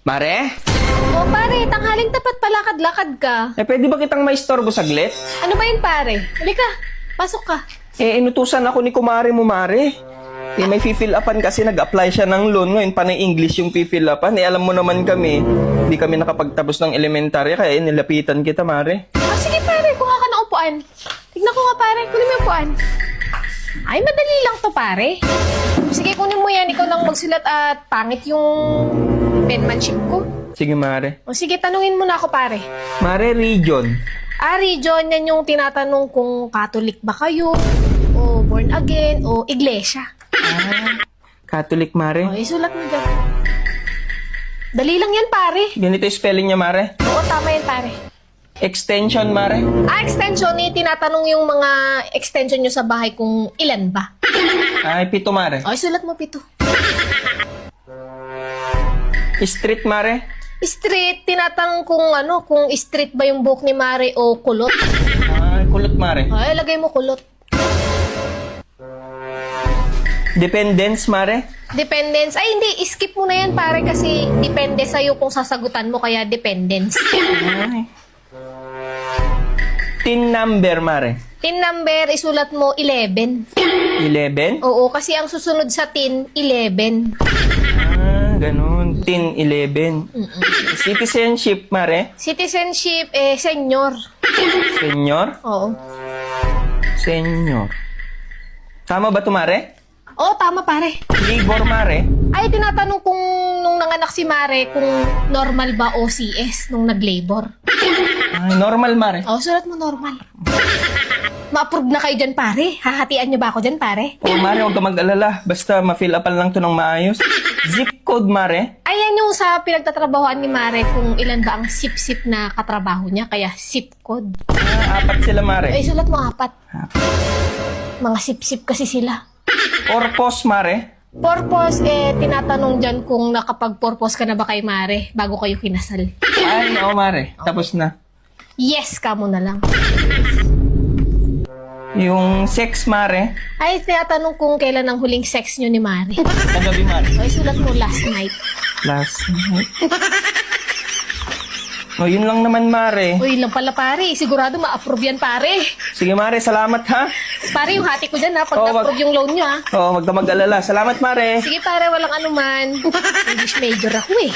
Mare? O pare, tanghaling tapat palakad-lakad ka. Pwede ba kitang maistorbo saglit? Ano ba yun pare? Halika, pasok ka. Inutusan ako ni kumare mo, Mare. May fill upan kasi nag-apply siya ng loan. Ngayon, panay English yung fill upan. Alam mo naman kami, hindi kami nakapagtapos ng elementarya, kaya nilapitan kita, Mare. Sige pare, kuha ka ng upuan. Tignan ko nga pare, kunin mo yung upuan. Ay, madali lang to pare. Sige, kunin mo yan. Ikaw lang magsulat at pangit yung penmanship ko. Sige, Mare. O sige, tanungin mo na ako pare. Mare, region. Region, yan yung tinatanong kung Catholic ba kayo, o born again, o iglesia. Catholic, Mare. O, isulat mo dyan. Dali lang yan pare. Ganito yung spelling niya, Mare. Oo, tama yan pare. Extension, Mare. Extension, tinatanong yung mga extension nyo sa bahay kung ilan ba. Ay, 7, Mare. O, isulat mo 7. Street, Mare. Street, tinatanong kung street ba yung buhok ni Mare o kulot. Ay, kulot, Mare. Ay, lagay mo kulot. Dependence, Mare. Dependence. Ay, hindi. Skip mo na yan, pare, kasi depende sa'yo kung sasagutan mo, kaya dependence. Ay. Tin number, Mare. Tin number, isulat mo 11. 11? Oo, kasi ang susunod sa tin, 11. Ganun. Tin 11. Citizenship, Mare. Citizenship, senior. Senior? Oo. Senior. Tama ba ito, Mare? Oo, tama, pare. Labor, Mare. Ay, tinatanong kung nung nanganak si Mare, kung normal ba o CS nung nag-labor. Ay, normal, Mare. Oo, sulat mo normal. Ma-approve na kayo dyan, pare. Hahatian niyo ba ako dyan, pare? Oh, Mare, huwag ka mag-alala. Basta ma-fill upan lang to ng maayos. Zip code, Mare. Ayan yung sa pinagtatrabahoan ni Mare kung ilan ba ang sip-sip na katrabaho niya, kaya sip code. 4 sila, Mare. Ay, sulat mo 4. Mga sip-sip kasi sila. Purpose, Mare. Purpose, tinatanong dyan kung nakapag-purpose ka na ba kay Mare bago kayo kinasal. Ay, oo, Mare. Tapos na. Yes ka mo na lang. Yung sex, Mare. Ay, tinatanong kung kailan ang huling sex nyo ni Mare. Kagabi, Mare. Ay, sulat mo last night. Last night. Oh, yun lang naman, Mare. Uy, lang pala pare. Sigurado ma-approve yan, pare. Sige, Mare. Salamat, ha? Pare, yung hati ko dyan ha, pag Oo, na-approve yung loan nyo ha. Oo, huwag ka mag-alala. Salamat, Mare. Sige pare, walang anuman. English major ako eh.